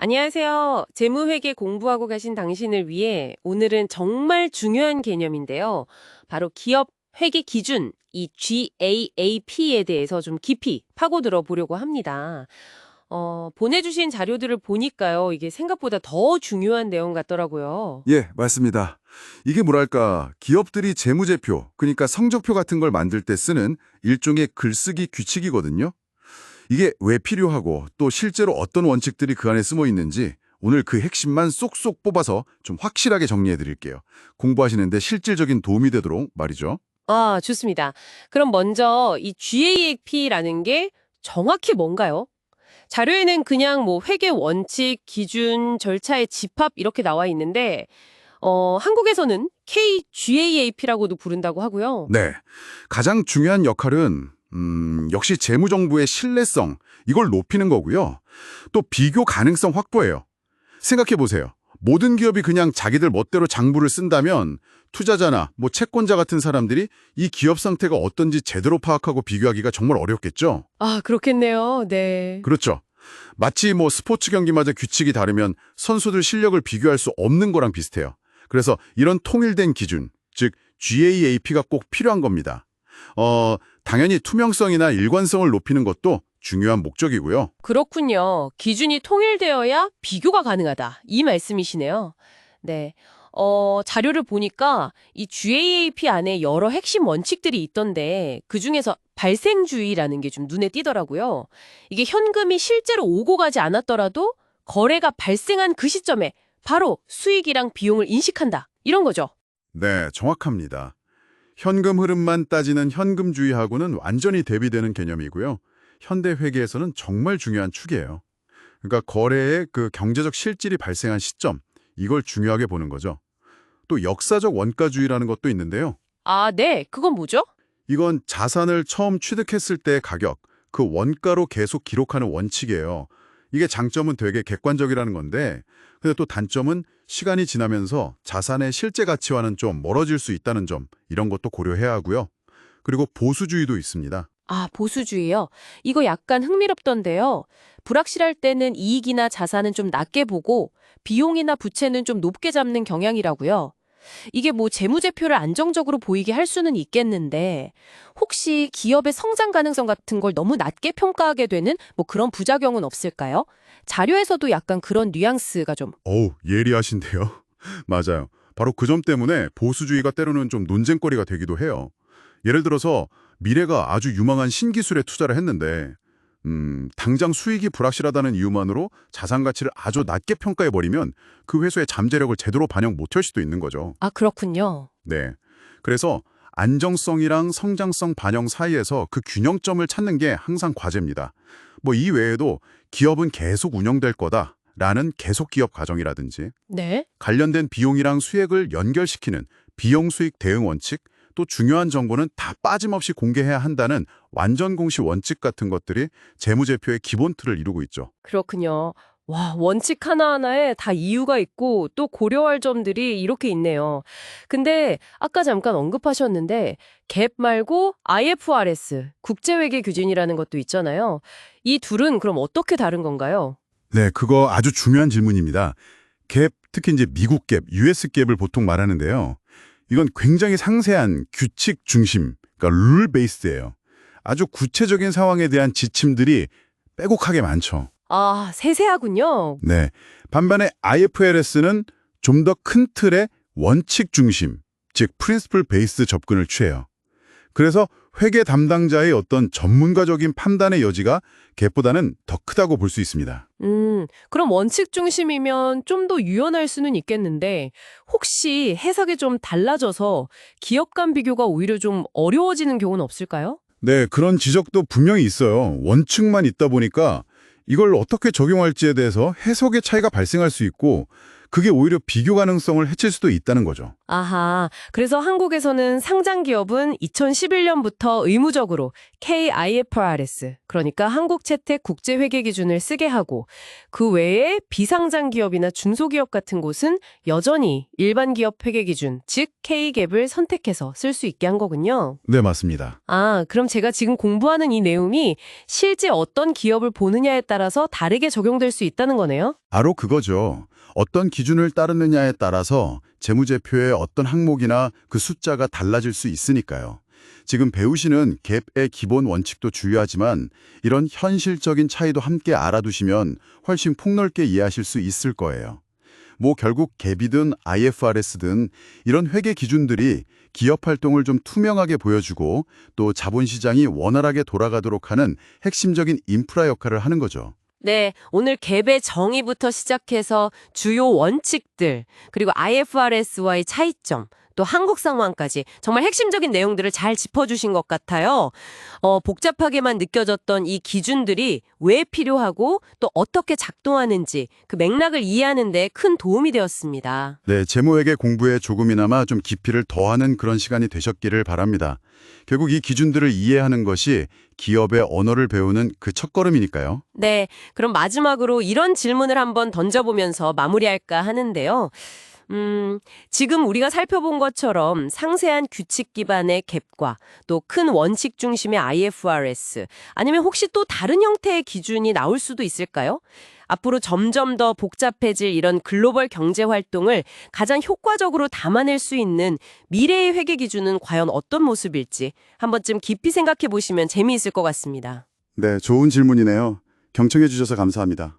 안녕하세요. 재무회계 공부하고 가신 당신을 위해 오늘은 정말 중요한 개념인데요. 바로 기업 회계 기준, 이 GAAP에 대해서 좀 깊이 파고들어 보려고 합니다. 보내주신 자료들을 보니까요. 이게 생각보다 더 중요한 내용 같더라고요. 예, 맞습니다. 이게 뭐랄까, 기업들이 재무제표, 그러니까 성적표 같은 걸 만들 때 쓰는 일종의 글쓰기 규칙이거든요. 이게 왜 필요하고 또 실제로 어떤 원칙들이 그 안에 숨어 있는지 오늘 그 핵심만 쏙쏙 뽑아서 좀 확실하게 정리해 드릴게요. 공부하시는데 실질적인 도움이 되도록 말이죠. 아, 좋습니다. 그럼 먼저 이 GAAP라는 게 정확히 뭔가요? 자료에는 그냥 뭐 회계 원칙, 기준, 절차의 집합 이렇게 나와 있는데 한국에서는 KGAAP라고도 부른다고 하고요. 네, 가장 중요한 역할은 역시 재무정보의 신뢰성, 이걸 높이는 거고요. 또 비교 가능성 확보예요. 생각해 보세요. 모든 기업이 그냥 자기들 멋대로 장부를 쓴다면 투자자나 뭐 채권자 같은 사람들이 이 기업 상태가 어떤지 제대로 파악하고 비교하기가 정말 어렵겠죠. 아, 그렇겠네요. 네. 그렇죠. 마치 뭐 스포츠 경기마다 규칙이 다르면 선수들 실력을 비교할 수 없는 거랑 비슷해요. 그래서 이런 통일된 기준, 즉 GAAP가 꼭 필요한 겁니다. 당연히 투명성이나 일관성을 높이는 것도 중요한 목적이고요. 그렇군요. 기준이 통일되어야 비교가 가능하다. 이 말씀이시네요. 네. 자료를 보니까 이 GAAP 안에 여러 핵심 원칙들이 있던데 그중에서 발생주의라는 게 좀 눈에 띄더라고요. 이게 현금이 실제로 오고 가지 않았더라도 거래가 발생한 그 시점에 바로 수익이랑 비용을 인식한다. 이런 거죠. 네, 정확합니다. 현금 흐름만 따지는 현금주의하고는 완전히 대비되는 개념이고요. 현대 회계에서는 정말 중요한 축이에요. 그러니까 거래의 그 경제적 실질이 발생한 시점, 이걸 중요하게 보는 거죠. 또 역사적 원가주의라는 것도 있는데요. 아, 네. 그건 뭐죠? 이건 자산을 처음 취득했을 때의 가격, 그 원가로 계속 기록하는 원칙이에요. 이게 장점은 되게 객관적이라는 건데, 근데 또 단점은 시간이 지나면서 자산의 실제 가치와는 좀 멀어질 수 있다는 점, 이런 것도 고려해야 하고요. 그리고 보수주의도 있습니다. 아, 보수주의요? 이거 약간 흥미롭던데요. 불확실할 때는 이익이나 자산은 좀 낮게 보고 비용이나 부채는 좀 높게 잡는 경향이라고요. 이게 뭐 재무제표를 안정적으로 보이게 할 수는 있겠는데 혹시 기업의 성장 가능성 같은 걸 너무 낮게 평가하게 되는 뭐 그런 부작용은 없을까요? 자료에서도 약간 그런 뉘앙스가 좀. 어우, 예리하신데요. 맞아요. 바로 그 점 때문에 보수주의가 때로는 좀 논쟁거리가 되기도 해요. 예를 들어서 미래가 아주 유망한 신기술에 투자를 했는데 당장 수익이 불확실하다는 이유만으로 자산 가치를 아주 낮게 평가해버리면 그 회사의 잠재력을 제대로 반영 못할 수도 있는 거죠. 아, 그렇군요. 네. 그래서 안정성이랑 성장성 반영 사이에서 그 균형점을 찾는 게 항상 과제입니다. 뭐 이 외에도 기업은 계속 운영될 거다라는 계속 기업 가정이라든지 네. 관련된 비용이랑 수익을 연결시키는 비용 수익 대응 원칙, 또 중요한 정보는 다 빠짐없이 공개해야 한다는 완전 공시 원칙 같은 것들이 재무제표의 기본 틀을 이루고 있죠. 그렇군요. 와, 원칙 하나하나에 다 이유가 있고 또 고려할 점들이 이렇게 있네요. 근데 아까 잠깐 언급하셨는데 갭 말고 IFRS, 국제회계 규준이라는 것도 있잖아요. 이 둘은 그럼 어떻게 다른 건가요? 네, 그거 아주 중요한 질문입니다. 갭, 특히 이제 미국 갭, US 갭을 보통 말하는데요. 이건 굉장히 상세한 규칙 중심, 그러니까 룰 베이스예요. 아주 구체적인 상황에 대한 지침들이 빼곡하게 많죠. 아, 세세하군요. 네. 반면에 IFRS는 좀 더 큰 틀의 원칙 중심, 즉 프린시플 베이스 접근을 취해요. 그래서 회계 담당자의 어떤 전문가적인 판단의 여지가 갭보다는 더 크다고 볼 수 있습니다. 그럼 원칙 중심이면 좀 더 유연할 수는 있겠는데 혹시 해석이 좀 달라져서 기업 간 비교가 오히려 좀 어려워지는 경우는 없을까요? 네, 그런 지적도 분명히 있어요. 원칙만 있다 보니까 이걸 어떻게 적용할지에 대해서 해석의 차이가 발생할 수 있고 그게 오히려 비교 가능성을 해칠 수도 있다는 거죠. 아하, 그래서 한국에서는 상장 기업은 2011년부터 의무적으로 KIFRS, 그러니까 한국채택 국제회계 기준을 쓰게 하고 그 외에 비상장 기업이나 중소기업 같은 곳은 여전히 일반 기업 회계 기준, 즉 K갭을 선택해서 쓸 수 있게 한 거군요. 네, 맞습니다. 아, 그럼 제가 지금 공부하는 이 내용이 실제 어떤 기업을 보느냐에 따라서 다르게 적용될 수 있다는 거네요? 바로 그거죠. 어떤 기준을 따르느냐에 따라서 재무제표의 어떤 항목이나 그 숫자가 달라질 수 있으니까요. 지금 배우시는 갭의 기본 원칙도 중요하지만 이런 현실적인 차이도 함께 알아두시면 훨씬 폭넓게 이해하실 수 있을 거예요. 뭐 결국 갭이든 IFRS든 이런 회계 기준들이 기업 활동을 좀 투명하게 보여주고 또 자본시장이 원활하게 돌아가도록 하는 핵심적인 인프라 역할을 하는 거죠. 네, 오늘 갭의 정의부터 시작해서 주요 원칙들, 그리고 IFRS와의 차이점, 또 한국 상황까지 정말 핵심적인 내용들을 잘 짚어주신 것 같아요. 복잡하게만 느껴졌던 이 기준들이 왜 필요하고 또 어떻게 작동하는지 그 맥락을 이해하는 데 큰 도움이 되었습니다. 네, 재무회계 공부에 조금이나마 좀 깊이를 더하는 그런 시간이 되셨기를 바랍니다. 결국 이 기준들을 이해하는 것이 기업의 언어를 배우는 그 첫걸음이니까요. 네, 그럼 마지막으로 이런 질문을 한번 던져보면서 마무리할까 하는데요. 지금 우리가 살펴본 것처럼 상세한 규칙 기반의 갭과 또 큰 원칙 중심의 IFRS, 아니면 혹시 또 다른 형태의 기준이 나올 수도 있을까요? 앞으로 점점 더 복잡해질 이런 글로벌 경제 활동을 가장 효과적으로 담아낼 수 있는 미래의 회계 기준은 과연 어떤 모습일지 한 번쯤 깊이 생각해 보시면 재미있을 것 같습니다. 네, 좋은 질문이네요. 경청해 주셔서 감사합니다.